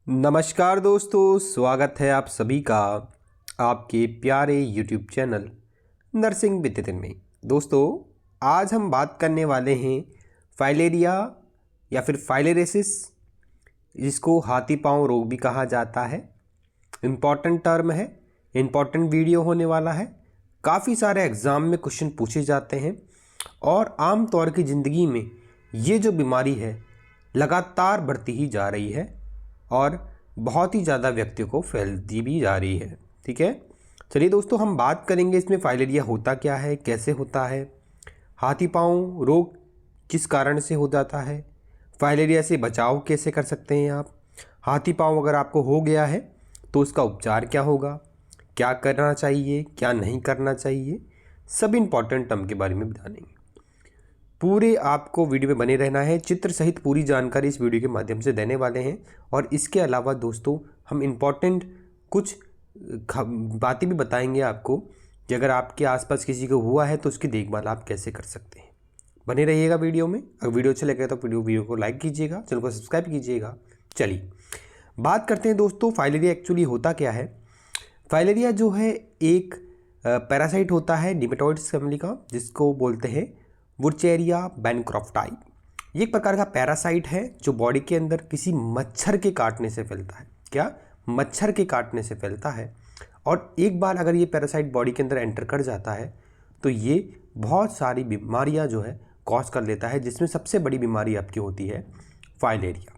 नमस्कार दोस्तों, स्वागत है आप सभी का आपके प्यारे YouTube channel nursing with Nitin में। दोस्तों, आज हम बात करने वाले हैं फाइलेरिया या फिर फाइलेरियासिस, जिसको हाथी पाँव रोग भी कहा जाता है। इम्पॉर्टेंट टर्म है, इम्पॉर्टेंट वीडियो होने वाला है। काफ़ी सारे एग्ज़ाम में क्वेश्चन पूछे जाते हैं और आम तौर की ज़िंदगी में ये जो बीमारी है लगातार बढ़ती ही जा रही है और बहुत ही ज़्यादा व्यक्तियों को फैलती भी जा रही है। ठीक है, चलिए दोस्तों, हम बात करेंगे इसमें फाइलेरिया होता क्या है, कैसे होता है, हाथी पाँव रोग किस कारण से हो जाता है, फाइलेरिया से बचाव कैसे कर सकते हैं आप, हाथी पाँव अगर आपको हो गया है तो उसका उपचार क्या होगा, क्या करना चाहिए, क्या नहीं करना चाहिए, सब इम्पॉर्टेंट टर्म के बारे में बताएंगे। पूरे आपको वीडियो में बने रहना है। चित्र सहित पूरी जानकारी इस वीडियो के माध्यम से देने वाले हैं। और इसके अलावा दोस्तों, हम इम्पॉर्टेंट कुछ बातें भी बताएंगे आपको कि अगर आपके आसपास किसी को हुआ है तो उसकी देखभाल आप कैसे कर सकते हैं। बने रहिएगा वीडियो में। अगर वीडियो अच्छा लगे तो वीडियो को लाइक कीजिएगा, चैनल को सब्सक्राइब कीजिएगा। चलिए बात करते हैं दोस्तों, फाइलेरिया एक्चुअली होता क्या है। फाइलेरिया जो है एक पैरासाइट होता है निमेटोइड्स फैमिली का, जिसको बोलते हैं वुरचेरिया बैनक्रॉफ्टाई। ये एक प्रकार का पैरासाइट है जो बॉडी के अंदर किसी मच्छर के काटने से फैलता है। क्या? मच्छर के काटने से फैलता है। और एक बार अगर ये पैरासाइट बॉडी के अंदर एंटर कर जाता है तो ये बहुत सारी बीमारियां जो है कॉज कर लेता है, जिसमें सबसे बड़ी बीमारी आपकी होती है फाइलेरिया।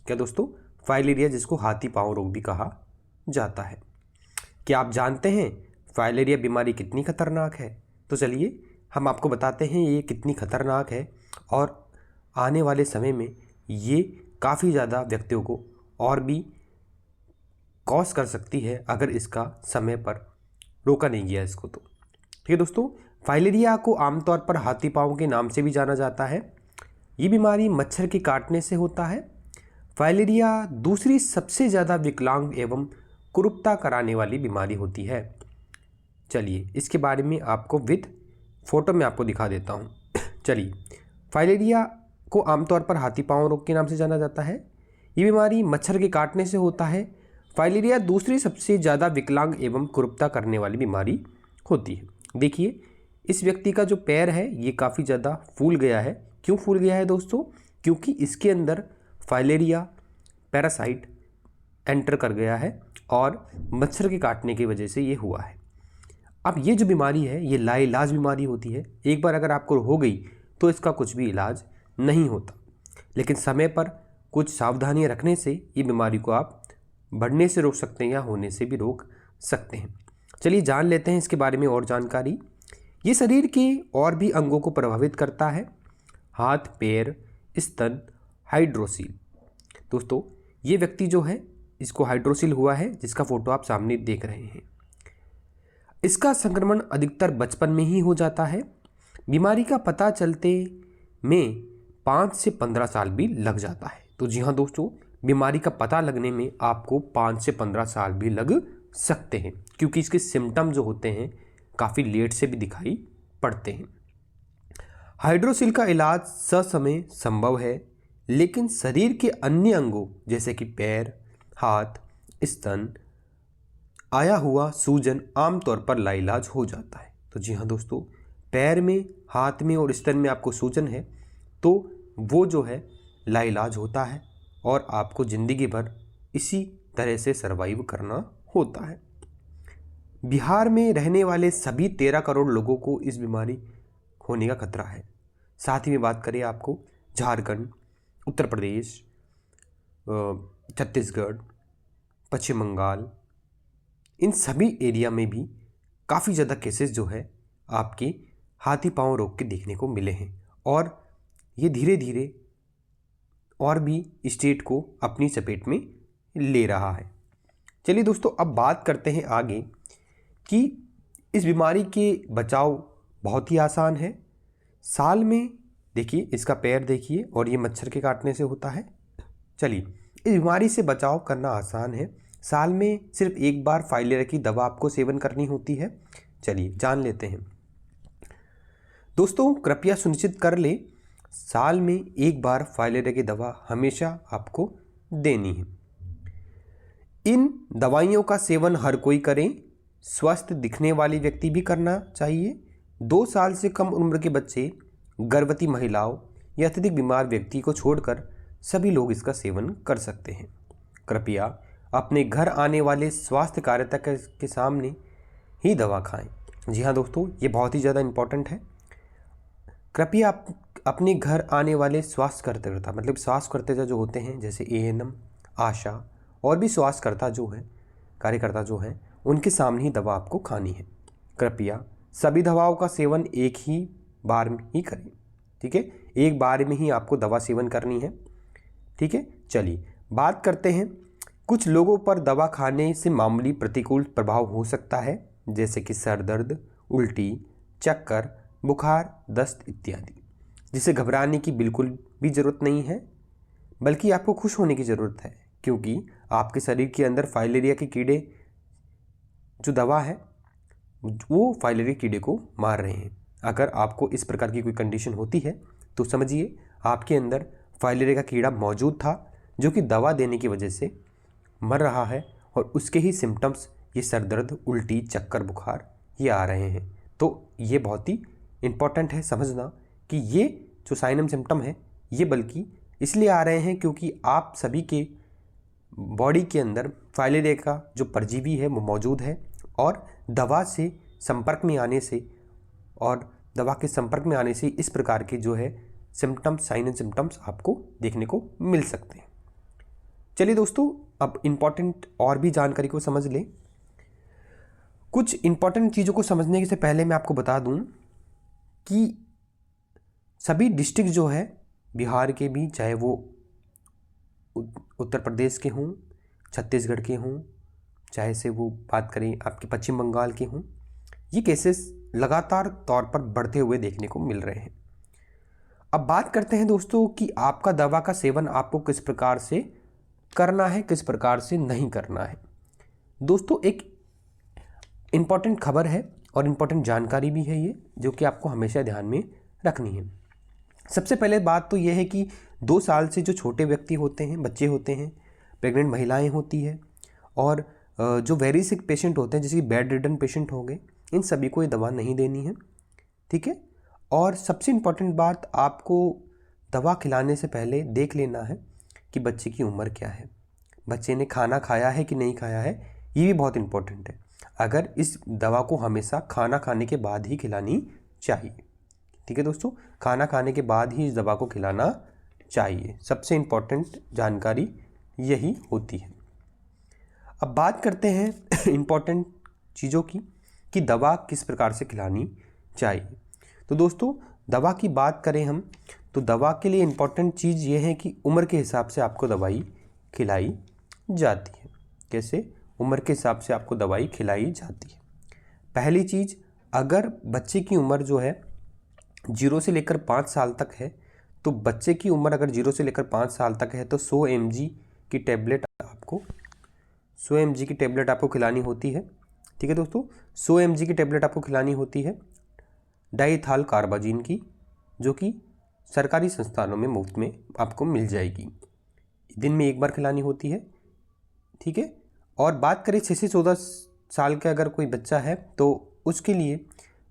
क्या दोस्तों? फाइलेरिया, जिसको हाथी पाँव रोग भी कहा जाता है। क्या आप जानते हैं फाइलेरिया बीमारी कितनी खतरनाक है? तो चलिए हम आपको बताते हैं ये कितनी खतरनाक है और आने वाले समय में ये काफ़ी ज़्यादा व्यक्तियों को और भी कॉज कर सकती है अगर इसका समय पर रोका नहीं गया इसको तो। ठीक है दोस्तों, फाइलेरिया को आमतौर पर हाथी पाँव के नाम से भी जाना जाता है। ये बीमारी मच्छर के काटने से होता है। फाइलेरिया दूसरी सबसे ज़्यादा विकलांग एवं कुरूपता कराने वाली बीमारी होती है। चलिए इसके बारे में आपको विद फोटो में आपको दिखा देता हूँ। चलिए, फाइलेरिया को आमतौर पर हाथी पाँव रोग के नाम से जाना जाता है। ये बीमारी मच्छर के काटने से होता है। फाइलेरिया दूसरी सबसे ज़्यादा विकलांग एवं कुरूपता करने वाली बीमारी होती है। देखिए, इस व्यक्ति का जो पैर है ये काफ़ी ज़्यादा फूल गया है। क्यों फूल गया है दोस्तों? क्योंकि इसके अंदर फाइलेरिया पैरासाइट एंटर कर गया है और मच्छर के काटने की वजह से ये हुआ है। अब ये जो बीमारी है ये लाइलाज बीमारी होती है। एक बार अगर आपको हो गई तो इसका कुछ भी इलाज नहीं होता, लेकिन समय पर कुछ सावधानियां रखने से ये बीमारी को आप बढ़ने से रोक सकते हैं या होने से भी रोक सकते हैं। चलिए जान लेते हैं इसके बारे में और जानकारी। ये शरीर के और भी अंगों को प्रभावित करता है। हाथ, पैर, स्तन, हाइड्रोसील। दोस्तों, ये व्यक्ति जो है इसको हाइड्रोसील हुआ है, जिसका फोटो आप सामने देख रहे हैं। इसका संक्रमण अधिकतर बचपन में ही हो जाता है। बीमारी का पता चलते में 5 से 15 साल भी लग जाता है। तो जी हाँ दोस्तों, बीमारी का पता लगने में आपको 5 से 15 साल भी लग सकते हैं, क्योंकि इसके सिम्टम जो होते हैं काफ़ी लेट से भी दिखाई पड़ते हैं। हाइड्रोसील का इलाज ससमय संभव है, लेकिन शरीर के अन्य अंगों जैसे कि पैर, हाथ, स्तन आया हुआ सूजन आमतौर पर लाइलाज हो जाता है। तो जी हाँ दोस्तों, पैर में, हाथ में और स्तन में आपको सूजन है तो वो जो है लाइलाज होता है और आपको ज़िंदगी भर इसी तरह से सर्वाइव करना होता है। बिहार में रहने वाले सभी 13 करोड़ लोगों को इस बीमारी होने का खतरा है। साथ ही में बात करें आपको झारखंड, उत्तर प्रदेश, छत्तीसगढ़, पश्चिम बंगाल, इन सभी एरिया में भी काफ़ी ज़्यादा केसेस जो है आपके हाथी पाँव रोग के देखने को मिले हैं और ये धीरे धीरे और भी स्टेट को अपनी चपेट में ले रहा है। चलिए दोस्तों, अब बात करते हैं आगे कि इस बीमारी के बचाव बहुत ही आसान है। साल में देखिए, इसका पैर देखिए और ये मच्छर के काटने से होता है। चलिए, इस बीमारी से बचाव करना आसान है। साल में सिर्फ एक बार फाइलेरिया की दवा आपको सेवन करनी होती है। चलिए जान लेते हैं दोस्तों, कृपया सुनिश्चित कर ले साल में एक बार फाइलेरिया की दवा हमेशा आपको देनी है। इन दवाइयों का सेवन हर कोई करें, स्वस्थ दिखने वाले व्यक्ति भी करना चाहिए। 2 साल से कम उम्र के बच्चे, गर्भवती महिलाओं या अत्यधिक बीमार व्यक्ति को छोड़कर सभी लोग इसका सेवन कर सकते हैं। कृपया अपने घर आने वाले स्वास्थ्य कार्यकर्ता के सामने ही दवा खाएं। जी हाँ दोस्तों, ये बहुत ही ज़्यादा इम्पॉर्टेंट है। कृपया आप अपने घर आने वाले स्वास्थ्यकर्ता मतलब स्वास्थ्यकर्ता जो होते हैं, जैसे ANM, आशा और भी स्वास्थ्यकर्ता जो हैं, कार्यकर्ता जो हैं, उनके सामने ही दवा आपको खानी है। कृपया सभी दवाओं का सेवन एक ही बार में ही करें। ठीक है, एक बार में ही आपको दवा सेवन करनी है। ठीक है, चलिए बात करते हैं। कुछ लोगों पर दवा खाने से मामूली प्रतिकूल प्रभाव हो सकता है, जैसे कि सर दर्द, उल्टी, चक्कर, बुखार, दस्त इत्यादि, जिसे घबराने की बिल्कुल भी ज़रूरत नहीं है, बल्कि आपको खुश होने की ज़रूरत है, क्योंकि आपके शरीर के अंदर फाइलेरिया के कीड़े जो दवा है वो फाइलेरिया कीड़े को मार रहे हैं। अगर आपको इस प्रकार की कोई कंडीशन होती है तो समझिए आपके अंदर फाइलेरिया का कीड़ा मौजूद था, जो कि दवा देने की वजह से मर रहा है, और उसके ही सिम्टम्स ये सर दर्द, उल्टी, चक्कर, बुखार ये आ रहे हैं। तो ये बहुत ही इम्पॉर्टेंट है समझना कि ये जो साइन एंड सिम्टम है ये बल्कि इसलिए आ रहे हैं क्योंकि आप सभी के बॉडी के अंदर फाइलेरिया का जो परजीवी है वो मौजूद है, और दवा से संपर्क में आने से और दवा के संपर्क में आने से इस प्रकार के जो है सिम्टम्स, साइन एंड सिम्टम्स आपको देखने को मिल सकते हैं। चलिए दोस्तों, अब इम्पॉर्टेंट और भी जानकारी को समझ लें। कुछ इम्पॉर्टेंट चीज़ों को समझने से पहले मैं आपको बता दूं कि सभी डिस्ट्रिक्ट जो है बिहार के भी, चाहे वो उत्तर प्रदेश के हों, छत्तीसगढ़ के हों, चाहे से वो बात करें आपके पश्चिम बंगाल के हों, ये केसेस लगातार तौर पर बढ़ते हुए देखने को मिल रहे हैं। अब बात करते हैं दोस्तों कि आपका दवा का सेवन आपको किस प्रकार से करना है, किस प्रकार से नहीं करना है। दोस्तों, एक इम्पॉर्टेंट खबर है और इम्पॉर्टेंट जानकारी भी है ये, जो कि आपको हमेशा ध्यान में रखनी है। सबसे पहले बात तो यह है कि 2 साल से जो छोटे व्यक्ति होते हैं, बच्चे होते हैं, प्रेग्नेंट महिलाएं होती है, और जो वेरी सिक पेशेंट होते हैं, जैसे कि बेड रिडन पेशेंट हो गए, इन सभी को ये दवा नहीं देनी है। ठीक है, और सबसे इम्पॉर्टेंट बात, आपको दवा खिलाने से पहले देख लेना है कि बच्चे की उम्र क्या है, बच्चे ने खाना खाया है कि नहीं खाया है, ये भी बहुत इम्पोर्टेंट है। अगर इस दवा को हमेशा खाना खाने के बाद ही खिलानी चाहिए। ठीक है दोस्तों, खाना खाने के बाद ही इस दवा को खिलाना चाहिए। सबसे इम्पॉर्टेंट जानकारी यही होती है। अब बात करते हैं इम्पॉर्टेंट चीज़ों की कि दवा किस प्रकार से खिलानी चाहिए। तो दोस्तों, दवा की बात करें हम तो दवा के लिए इम्पॉर्टेंट चीज़ ये है कि उम्र के हिसाब से आपको दवाई खिलाई जाती है। कैसे? उम्र के हिसाब से आपको दवाई खिलाई जाती है। पहली चीज़, अगर बच्चे की उम्र जो है 0 से लेकर 5 साल तक है, तो बच्चे की उम्र अगर 0 से लेकर 5 साल तक है तो 100 mg की टेबलेट आपको खिलानी होती है। ठीक है दोस्तों, 100 mg की टेबलेट आपको खिलानी होती है डाइथाल कार्बाजीन की, जो कि सरकारी संस्थानों में मुफ्त में आपको मिल जाएगी। दिन में 1 बार खिलानी होती है। ठीक है, और बात करें 6 से 14 साल का अगर कोई बच्चा है तो उसके लिए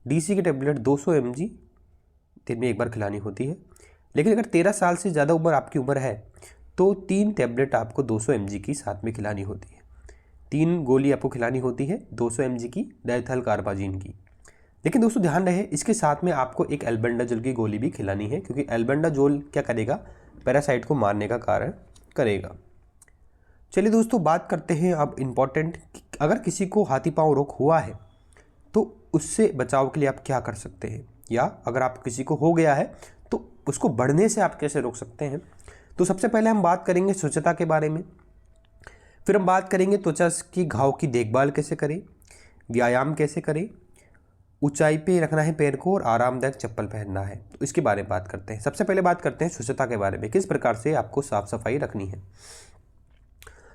DC की टेबलेट 200 mg दिन में 1 बार खिलानी होती है। लेकिन अगर 13 साल से ज़्यादा उम्र आपकी उम्र है तो 3 टेबलेट आपको 200 mg की साथ में खिलानी होती है। 3 गोली आपको खिलानी होती है 200 mg की डाइथाल कार्बाजीन की। लेकिन दोस्तों ध्यान रहे, इसके साथ में आपको एक एल्बेंडाजोल की गोली भी खिलानी है, क्योंकि एल्बेंडाजोल क्या करेगा, पैरासाइट को मारने का कार्य करेगा। चलिए दोस्तों, बात करते हैं अब इम्पॉर्टेंट, अगर किसी को हाथी पांव रोग हुआ है तो उससे बचाव के लिए आप क्या कर सकते हैं, या अगर आप किसी को हो गया है तो उसको बढ़ने से आप कैसे रोक सकते हैं। तो सबसे पहले हम बात करेंगे स्वच्छता के बारे में, फिर हम बात करेंगे त्वचा की घाव की देखभाल कैसे करें, व्यायाम कैसे करें, ऊंचाई पे रखना है पैर को और आरामदायक चप्पल पहनना है, तो इसके बारे में बात करते हैं। सबसे पहले बात करते हैं स्वच्छता के बारे में, किस प्रकार से आपको साफ सफाई रखनी है।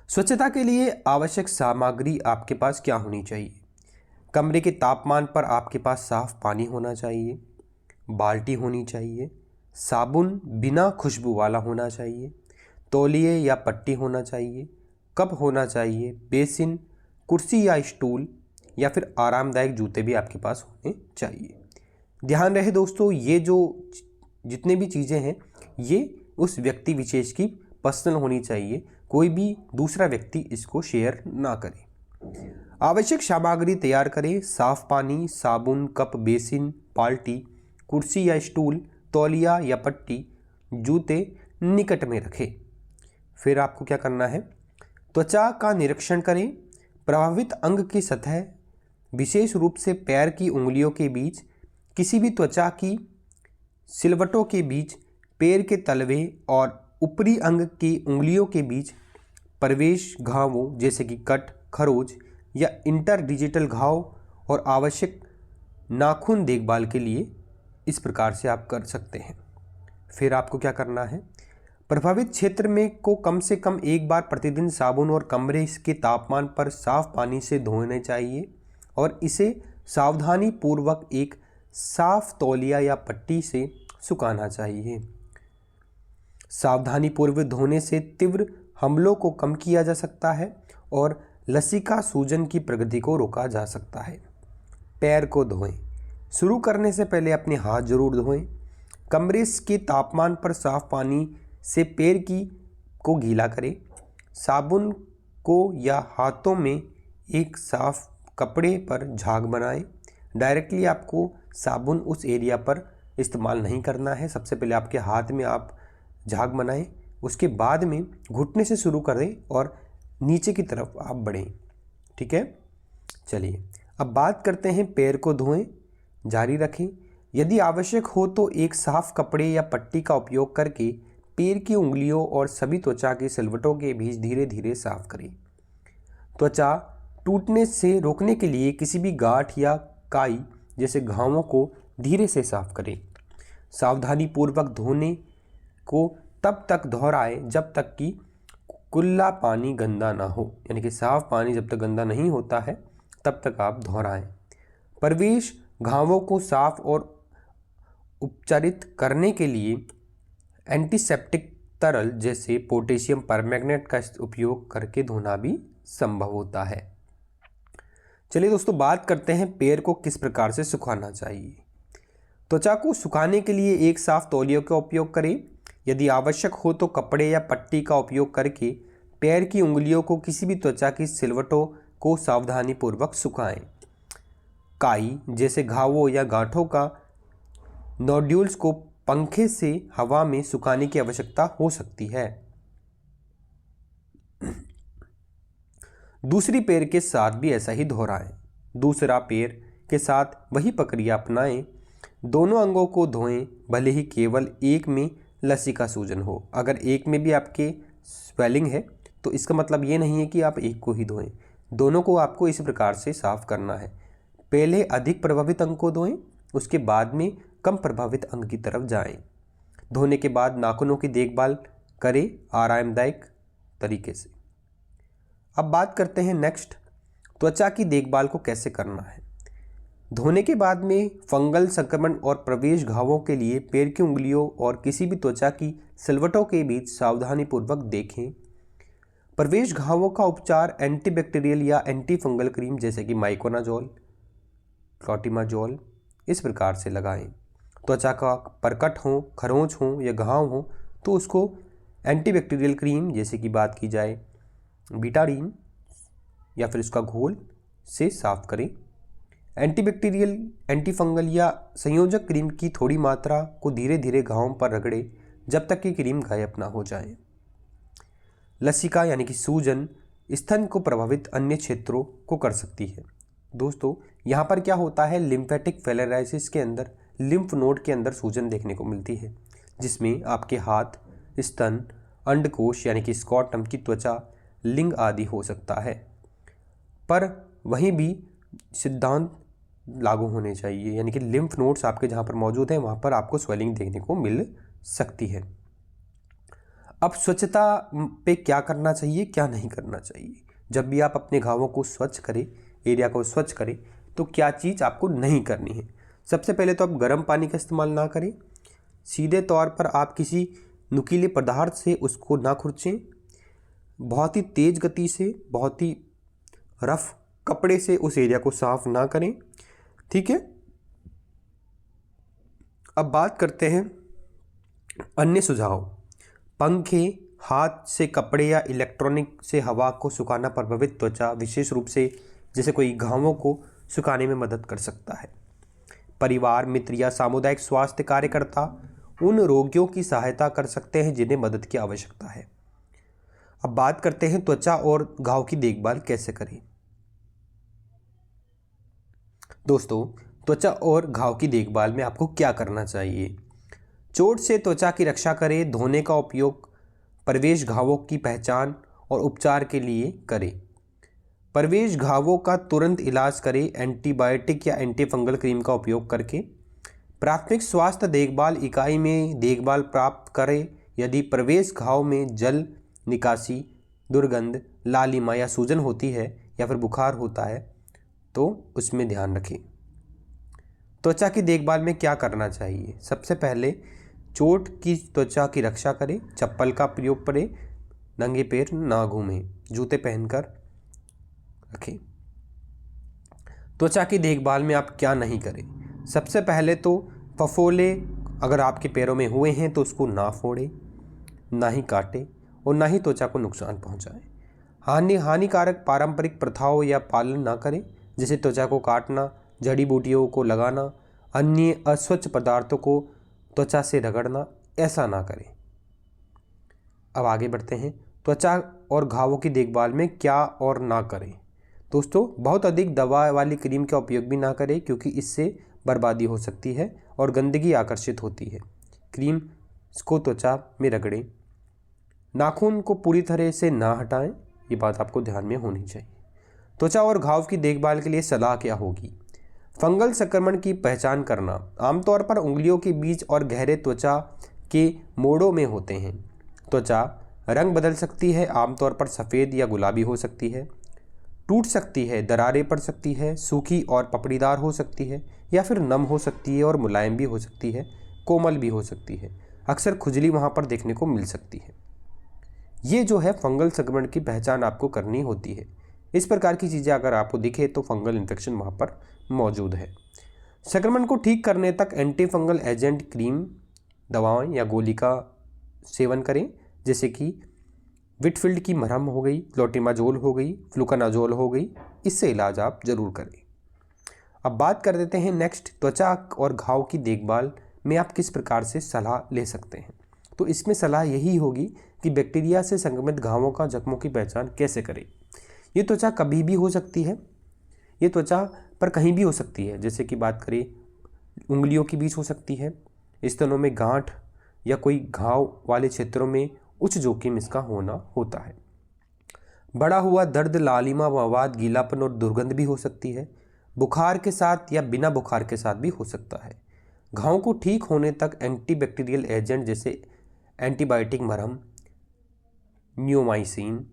स्वच्छता के लिए आवश्यक सामग्री आपके पास क्या होनी चाहिए? कमरे के तापमान पर आपके पास साफ पानी होना चाहिए, बाल्टी होनी चाहिए, साबुन बिना खुशबू वाला होना चाहिए, तौलिए या पट्टी होना चाहिए, कप होना चाहिए, बेसिन, कुर्सी या स्टूल या फिर आरामदायक जूते भी आपके पास होने चाहिए। ध्यान रहे दोस्तों, ये जो जितने भी चीज़ें हैं ये उस व्यक्ति विशेष की पर्सनल होनी चाहिए, कोई भी दूसरा व्यक्ति इसको शेयर ना करे। आवश्यक सामग्री तैयार करें। साफ पानी, साबुन, कप, बेसिन, बाल्टी, कुर्सी या स्टूल, तौलिया या पट्टी, जूते निकट में रखें। फिर आपको क्या करना है, त्वचा का निरीक्षण करें। प्रभावित अंग की सतह, विशेष रूप से पैर की उंगलियों के बीच, किसी भी त्वचा की सिलवटों के बीच, पैर के तलवे और ऊपरी अंग की उंगलियों के बीच प्रवेश घावों जैसे कि कट, खरोच या इंटरडिजिटल घाव और आवश्यक नाखून देखभाल के लिए इस प्रकार से आप कर सकते हैं। फिर आपको क्या करना है, प्रभावित क्षेत्र में को कम से कम एक बार प्रतिदिन साबुन और कमरे के तापमान पर साफ पानी से धोने चाहिए और इसे सावधानी पूर्वक एक साफ तौलिया या पट्टी से सुखाना चाहिए। सावधानी पूर्वक धोने से तीव्र हमलों को कम किया जा सकता है और लसिका सूजन की प्रगति को रोका जा सकता है। पैर को धोएं। शुरू करने से पहले अपने हाथ जरूर धोएं। कमरे के तापमान पर साफ पानी से पैर को गीला करें। साबुन को या हाथों में एक साफ कपड़े पर झाग बनाएं। डायरेक्टली आपको साबुन उस एरिया पर इस्तेमाल नहीं करना है। सबसे पहले आपके हाथ में आप झाग बनाएं, उसके बाद में घुटने से शुरू करें और नीचे की तरफ आप बढ़ें। ठीक है, चलिए अब बात करते हैं पैर को धोएं। जारी रखें। यदि आवश्यक हो तो एक साफ कपड़े या पट्टी का उपयोग करके पैर की उंगलियों और सभी त्वचा की सिलवटों के बीच धीरे धीरे साफ करें। त्वचा टूटने से रोकने के लिए किसी भी गांठ या काई जैसे घावों को धीरे से साफ करें। सावधानी पूर्वक धोने को तब तक दोहराएं जब तक कि कुल्ला पानी गंदा ना हो, यानी कि साफ पानी जब तक गंदा नहीं होता है तब तक आप दोहराएं। प्रवेश घावों को साफ और उपचारित करने के लिए एंटीसेप्टिक तरल जैसे पोटेशियम परमैंगनेट का उपयोग करके धोना भी संभव होता है। चलिए दोस्तों, बात करते हैं पैर को किस प्रकार से सुखाना चाहिए। त्वचा को सुखाने के लिए एक साफ तौलिया का उपयोग करें। यदि आवश्यक हो तो कपड़े या पट्टी का उपयोग करके पैर की उंगलियों को किसी भी त्वचा की सिलवटों को सावधानीपूर्वक सुखाएं। काई जैसे घावों या गांठों का नोड्यूल्स को पंखे से हवा में सुखाने की आवश्यकता हो सकती है। दूसरी पैर के साथ भी ऐसा ही दोहराएं। दूसरा पैर के साथ वही प्रक्रिया अपनाएं। दोनों अंगों को धोएं, भले ही केवल एक में लसिका सूजन हो। अगर एक में भी आपके स्वेलिंग है तो इसका मतलब ये नहीं है कि आप एक को ही धोएं, दोनों को आपको इस प्रकार से साफ करना है। पहले अधिक प्रभावित अंग को धोएं, उसके बाद में कम प्रभावित अंग की तरफ जाएं। धोने के बाद नाखूनों की देखभाल करें आरामदायक तरीके से। अब बात करते हैं नेक्स्ट, त्वचा की देखभाल को कैसे करना है। धोने के बाद में फंगल संक्रमण और प्रवेश घावों के लिए पैर की उंगलियों और किसी भी त्वचा की सिलवटों के बीच सावधानीपूर्वक देखें। प्रवेश घावों का उपचार एंटीबैक्टीरियल या एंटी फंगल क्रीम जैसे कि माइकोनाजोल, क्लोटिमाजोल इस प्रकार से लगाएं। त्वचा का परकट हो, खरोंच हो या घाव हो तो उसको एंटीबैक्टीरियल क्रीम जैसे कि बात की जाए बीटाडीन या फिर उसका घोल से साफ करें। एंटीबैक्टीरियल, एंटीफंगल या संयोजक क्रीम की थोड़ी मात्रा को धीरे धीरे घावों पर रगड़ें जब तक कि क्रीम गायब ना हो जाए। लसिका यानी कि सूजन स्तन को प्रभावित अन्य क्षेत्रों को कर सकती है। दोस्तों, यहाँ पर क्या होता है, लिम्फेटिक फेलराइसिस के अंदर लिम्फ नोड के अंदर सूजन देखने को मिलती है, जिसमें आपके हाथ, स्तन, अंडकोश यानी कि स्क्रॉटम की त्वचा, लिंग आदि हो सकता है। पर वहीं भी सिद्धांत लागू होने चाहिए, यानी कि लिम्फ नोड्स आपके जहाँ पर मौजूद हैं वहाँ पर आपको स्वेलिंग देखने को मिल सकती है। अब स्वच्छता पे क्या करना चाहिए, क्या नहीं करना चाहिए। जब भी आप अपने घावों को स्वच्छ करें, एरिया को स्वच्छ करें, तो क्या चीज़ आपको नहीं करनी है। सबसे पहले तो आप गर्म पानी का इस्तेमाल ना करें। सीधे तौर पर आप किसी नुकीले पदार्थ से उसको ना खुरचें। बहुत ही तेज़ गति से, बहुत ही रफ कपड़े से उस एरिया को साफ ना करें। ठीक है। अब बात करते हैं अन्य सुझाव। पंखे, हाथ से कपड़े या इलेक्ट्रॉनिक से हवा को सुखाना प्रभावित त्वचा, विशेष रूप से जैसे कोई घावों को सुखाने में मदद कर सकता है। परिवार, मित्र या सामुदायिक स्वास्थ्य कार्यकर्ता उन रोगियों की सहायता कर सकते हैं जिन्हें मदद की आवश्यकता है। अब बात करते हैं त्वचा और घाव की देखभाल कैसे करें। दोस्तों, त्वचा और घाव की देखभाल में आपको क्या करना चाहिए? चोट से त्वचा की रक्षा करें। धोने का उपयोग प्रवेश घावों की पहचान और उपचार के लिए करें। प्रवेश घावों का तुरंत इलाज करें एंटीबायोटिक या एंटीफंगल क्रीम का उपयोग करके। प्राथमिक स्वास्थ्य देखभाल इकाई में देखभाल प्राप्त करें। यदि प्रवेश घाव में जल निकासी, दुर्गंध, लालिमा या सूजन होती है या फिर बुखार होता है तो उसमें ध्यान रखें। त्वचा की देखभाल में क्या करना चाहिए? सबसे पहले चोट की त्वचा की रक्षा करें। चप्पल का प्रयोग करें। नंगे पैर ना घूमें। जूते पहनकर रखें। त्वचा की देखभाल में आप क्या नहीं करें? सबसे पहले तो फफोले अगर आपके पैरों में हुए हैं तो उसको ना फोड़ें, ना ही काटें और ना ही त्वचा को नुकसान पहुंचाएं। हानिकारक पारंपरिक प्रथाओं या पालन ना करें, जैसे त्वचा को काटना, जड़ी बूटियों को लगाना, अन्य अस्वच्छ पदार्थों को त्वचा से रगड़ना, ऐसा ना करें। अब आगे बढ़ते हैं। त्वचा और घावों की देखभाल में क्या और ना करें। दोस्तों, बहुत अधिक दवा वाली क्रीम का उपयोग भी ना करें, क्योंकि इससे बर्बादी हो सकती है और गंदगी आकर्षित होती है। क्रीम को त्वचा में रगड़ें। नाखून को पूरी तरह से ना हटाएं, ये बात आपको ध्यान में होनी चाहिए। त्वचा और घाव की देखभाल के लिए सलाह क्या होगी? फंगल संक्रमण की पहचान करना। आमतौर पर उंगलियों के बीच और गहरे त्वचा के मोड़ों में होते हैं। त्वचा रंग बदल सकती है, आमतौर पर सफ़ेद या गुलाबी हो सकती है, टूट सकती है, दरारें पड़ सकती है, सूखी और पपड़ीदार हो सकती है या फिर नम हो सकती है और मुलायम भी हो सकती है, कोमल भी हो सकती है। अक्सर खुजली वहाँ पर देखने को मिल सकती है। ये जो है फंगल संक्रमण की पहचान आपको करनी होती है। इस प्रकार की चीज़ें अगर आपको दिखे तो फंगल इन्फेक्शन वहाँ पर मौजूद है। संक्रमण को ठीक करने तक एंटी फंगल एजेंट, क्रीम, दवाएं या गोली का सेवन करें, जैसे कि विटफील्ड की मरहम हो गई, क्लोटिमाजोल हो गई, फ्लूकानाजोल हो गई। इससे इलाज आप जरूर करें। अब बात कर देते हैं नेक्स्ट, त्वचा और घाव की देखभाल में आप किस प्रकार से सलाह ले सकते हैं। तो इसमें सलाह यही होगी कि बैक्टीरिया से संक्रमित घावों का जख्मों की पहचान कैसे करें। ये त्वचा कभी भी हो सकती है, ये त्वचा पर कहीं भी हो सकती है। जैसे कि बात करें उंगलियों के बीच हो सकती है, स्तनों में गांठ या कोई घाव वाले क्षेत्रों में उच्च जोखिम इसका होना होता है। बढ़ा हुआ दर्द, लालिमा, मवाद, गीलापन और दुर्गंध भी हो सकती है। बुखार के साथ या बिना बुखार के साथ भी हो सकता है। घाव को ठीक होने तक एंटीबैक्टीरियल एजेंट जैसे एंटीबायोटिक मरहम, न्यूमाइसिन,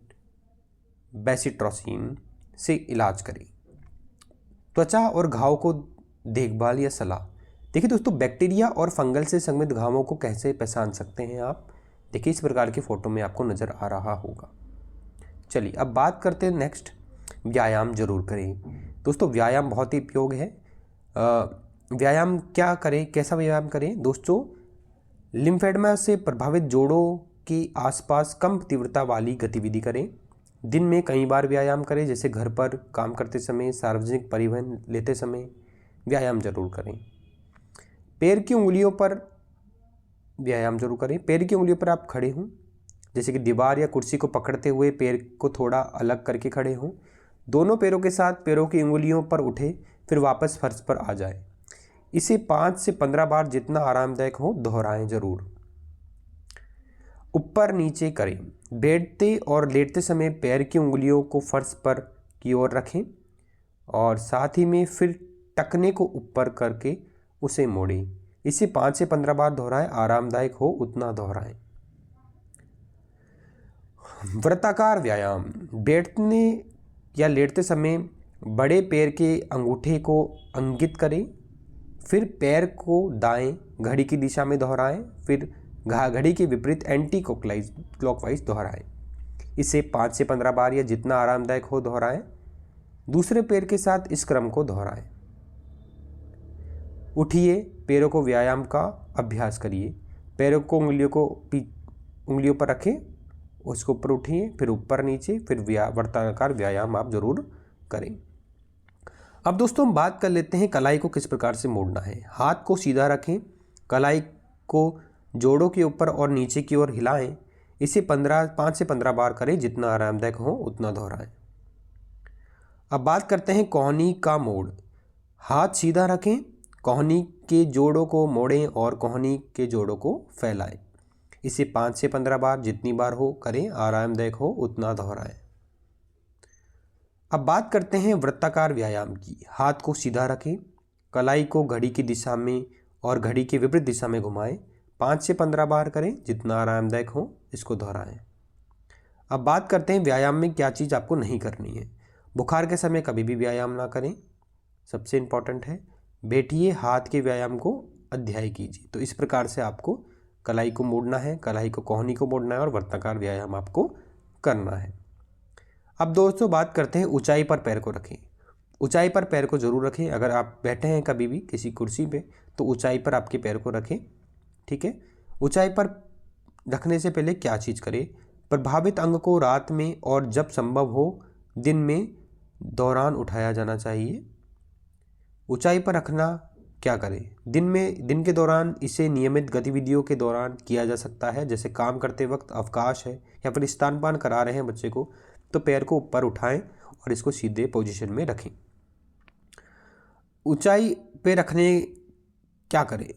बेसिट्रोसिन से इलाज करें। त्वचा और घाव को देखभाल या सलाह। देखिए दोस्तों, बैक्टीरिया और फंगल से संक्रमित घावों को कैसे पहचान सकते हैं आप? देखिए इस प्रकार की फ़ोटो में आपको नज़र आ रहा होगा। चलिए अब बात करते हैं नेक्स्ट, व्यायाम जरूर करें। दोस्तों, व्यायाम बहुत ही उपयोग है। व्यायाम क्या करें, कैसा व्यायाम करें? दोस्तों, लिम्फेडमा से प्रभावित जोड़ों के आसपास कम तीव्रता वाली गतिविधि करें। दिन में कई बार व्यायाम करें, जैसे घर पर काम करते समय, सार्वजनिक परिवहन लेते समय व्यायाम जरूर करें। पैर की उंगलियों पर व्यायाम जरूर करें। पैर की उंगलियों पर आप खड़े हों, जैसे कि दीवार या कुर्सी को पकड़ते हुए पैर को थोड़ा अलग करके खड़े हों। दोनों पैरों के साथ पैरों की उंगलियों पर उठे, फिर वापस फर्श पर आ जाए। इसे 5 से 15 बार जितना आरामदायक हो दोहराएं जरूर। ऊपर नीचे करें। बैठते और लेटते समय पैर की उंगलियों को फर्श पर की ओर रखें और साथ ही में फिर टखने को ऊपर करके उसे मोड़ें। इसे 5 से 15 बार दोहराएं, आरामदायक हो उतना दोहराएं। वृत्ताकार व्यायाम। बैठने या लेटते समय बड़े पैर के अंगूठे को इंगित करें, फिर पैर को दाएं घड़ी की दिशा में दोहराएं, फिर घड़ी के विपरीत एंटी क्लॉकवाइज दोहराएं। इसे 5 से 15 बार या जितना आरामदायक हो दोहराएं। दूसरे पैर के साथ इस क्रम को दोहराएं। उठिए, पैरों को व्यायाम का अभ्यास करिए। पैरों को उंगलियों पर रखें, उसके ऊपर उठिए, फिर ऊपर नीचे, फिर वर्ताकार व्यायाम आप जरूर करें। अब दोस्तों हम बात कर लेते हैं कलाई को किस प्रकार से मोड़ना है। हाथ को सीधा रखें, कलाई को जोड़ों के ऊपर और नीचे की ओर हिलाएं। इसे 5 से 15 बार करें, जितना आरामदायक हो उतना दोहराएं। अब बात करते हैं कोहनी का मोड़। हाथ सीधा रखें, कोहनी के जोड़ों को मोड़ें और कोहनी के जोड़ों को फैलाएं। इसे 5 से 15 बार जितनी बार हो करें, आरामदायक हो उतना दोहराएं। अब बात करते हैं वृत्ताकार व्यायाम की। हाथ को सीधा रखें, कलाई को घड़ी की दिशा में और घड़ी के विपरीत दिशा में घुमाएं। 5 से 15 बार करें, जितना आरामदायक हो इसको दोहराएं। अब बात करते हैं व्यायाम में क्या चीज़ आपको नहीं करनी है। बुखार के समय कभी भी व्यायाम ना करें, सबसे इम्पॉर्टेंट है। बैठिए, हाथ के व्यायाम को अध्याय कीजिए। तो इस प्रकार से आपको कलाई को मोड़ना है, कलाई को कोहनी को मोड़ना है और वर्ताकार व्यायाम आपको करना है। अब दोस्तों बात करते हैं ऊंचाई पर पैर को रखें। ऊंचाई पर पैर को जरूर रखें। अगर आप बैठे हैं कभी भी किसी कुर्सी पे, तो ऊंचाई पर आपके पैर को रखें, ठीक है। ऊंचाई पर रखने से पहले क्या चीज़ करें, प्रभावित अंग को रात में और जब संभव हो दिन में दौरान उठाया जाना चाहिए। ऊंचाई पर रखना क्या करें, दिन के दौरान इसे नियमित गतिविधियों के दौरान किया जा सकता है, जैसे काम करते वक्त, अवकाश है या फिर स्तनपान करा रहे हैं बच्चे को, तो पैर को ऊपर उठाएं और इसको सीधे पोजीशन में रखें। ऊंचाई पे रखने क्या करें,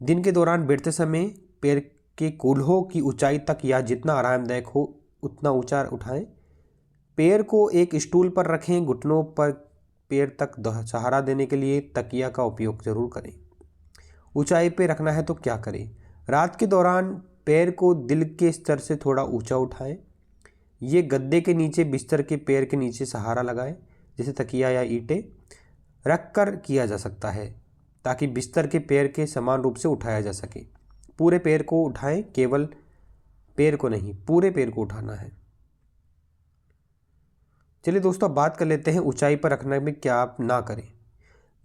दिन के दौरान बैठते समय पैर के कूल्हों की ऊंचाई तक या जितना आरामदायक हो उतना ऊंचा उठाएं। पैर को एक स्टूल पर रखें, घुटनों पर पैर तक सहारा देने के लिए तकिया का उपयोग जरूर करें। ऊंचाई पे रखना है तो क्या करें, रात के दौरान पैर को दिल के स्तर से थोड़ा ऊंचा उठाएं। ये गद्दे के नीचे, बिस्तर के पैर के नीचे सहारा लगाएं, जैसे तकिया या ईंटें रख कर किया जा सकता है, ताकि बिस्तर के पैर के समान रूप से उठाया जा सके। पूरे पैर को उठाएं, केवल पैर को नहीं, पूरे पैर को उठाना है। चलिए दोस्तों अब बात कर लेते हैं ऊंचाई पर रखने में क्या आप ना करें।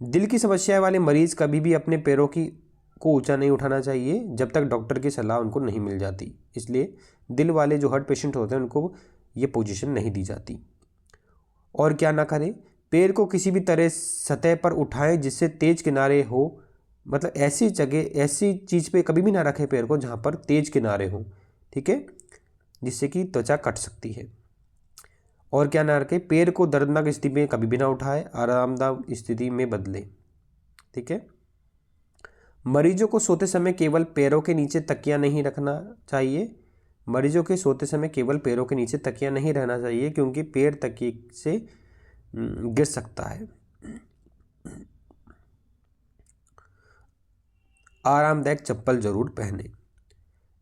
दिल की समस्या वाले मरीज कभी भी अपने पैरों को ऊंचा नहीं उठाना चाहिए जब तक डॉक्टर की सलाह उनको नहीं मिल जाती। इसलिए दिल वाले जो हार्ट पेशेंट होते हैं उनको ये पोजीशन नहीं दी जाती। और क्या ना करें, पैर को किसी भी तरह सतह पर उठाएं जिससे तेज किनारे हो, मतलब ऐसी जगह, ऐसी चीज़ पे कभी भी ना रखें पैर को जहाँ पर तेज किनारे हो, ठीक है, जिससे कि त्वचा कट सकती है। और क्या ना रखें, पैर को दर्दनाक स्थिति में कभी भी ना उठाएं, आरामदायक स्थिति में बदलें, ठीक है। मरीजों को सोते समय केवल पैरों के नीचे तकिया नहीं रखना चाहिए। मरीजों के सोते समय केवल पैरों के नीचे तकिया नहीं रहना चाहिए, क्योंकि पैर तकिए से गिर सकता है। आरामदायक चप्पल जरूर पहने।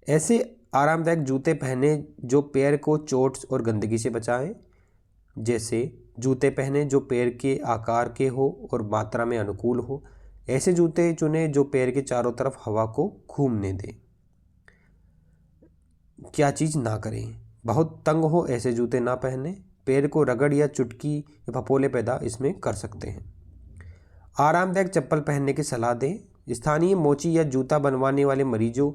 ऐसे आरामदायक जूते पहने जो पैर को चोट और गंदगी से बचाएं। जैसे जूते पहने जो पैर के आकार के हो और मात्रा में अनुकूल हो। ऐसे जूते चुने जो पैर के चारों तरफ हवा को घूमने दें। क्या चीज़ ना करें, बहुत तंग हो ऐसे जूते ना पहने। पैर को रगड़ या चुटकी या फफोले पैदा इसमें कर सकते हैं। आरामदायक चप्पल पहनने की सलाह दें। स्थानीय मोची या जूता बनवाने वाले मरीजों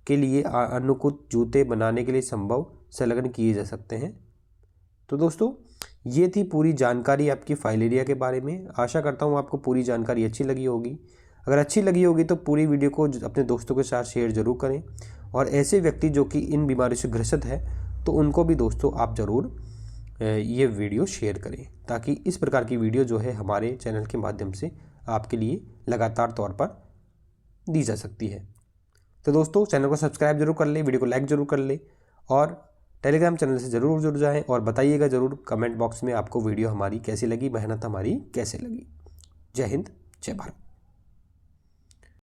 के लिए अनुकूल जूते बनाने के लिए संभव संलग्न किए जा सकते हैं। तो दोस्तों ये थी पूरी जानकारी आपकी फाइलेरिया के बारे में। आशा करता हूँ आपको पूरी जानकारी अच्छी लगी होगी। अगर अच्छी लगी होगी तो पूरी वीडियो को अपने दोस्तों के साथ शेयर जरूर करें, और ऐसे व्यक्ति जो कि इन बीमारियों से ग्रसित है तो उनको भी दोस्तों आप ज़रूर ये वीडियो शेयर करें, ताकि इस प्रकार की वीडियो जो है हमारे चैनल के माध्यम से आपके लिए लगातार तौर पर दी जा सकती है। तो दोस्तों चैनल को सब्सक्राइब जरूर कर ले, वीडियो को लाइक जरूर कर ले, और टेलीग्राम चैनल से ज़रूर जुड़ जाएं, और बताइएगा ज़रूर कमेंट बॉक्स में आपको वीडियो हमारी कैसी लगी, मेहनत हमारी कैसे लगी। जय हिंद, जय भारत।